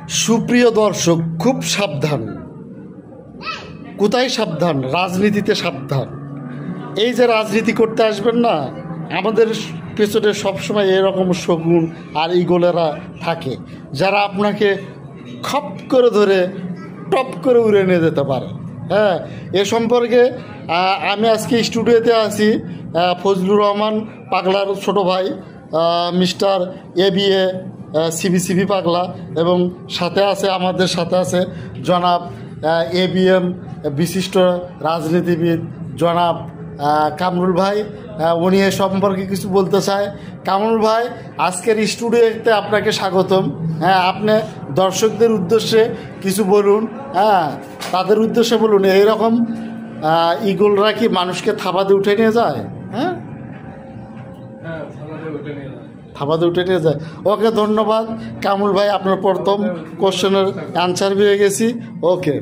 সুপ্রিয় দর্শক, খুব সাবধান। কোথায় সাবধান? রাজনীতিতে সাবধান। এই যে রাজনীতি করতে আসবেন না, আমাদের পেছনে সবসময় এরকম শগুন আর ইগলেরা থাকে, যারা আপনাকে খপ করে ধরে টপ করে উড়ে নিয়ে যেতে পারে। হ্যাঁ, এ সম্পর্কে আমি আজকে স্টুডিওতে আছি ফজলুর রহমান পাগলার ছোট ভাই মিস্টার ABA সিবি পাগলা, এবং আমাদের সাথে আছে জনাব ABM বিশিষ্ট রাজনীতিবিদ জনাব কামরুল ভাই। উনি এ সম্পর্কে কিছু বলতে চায়। কামরুল ভাই, আজকের স্টুডিওতে আপনাকে স্বাগতম। হ্যাঁ, আপনি দর্শকদের উদ্দেশ্যে কিছু বলুন। হ্যাঁ, তাদের উদ্দেশ্যে বলুন, এইরকম ইগলরা কি মানুষকে থাবাতে উঠে নিয়ে যায়? হ্যাঁ, থাবাতে উঠে নিয়ে যায়। ওকে, ধন্যবাদ কামরুল ভাই। আপনার প্রথম কোশ্চেনের অ্যান্সার পেয়ে গেছি। ওকে।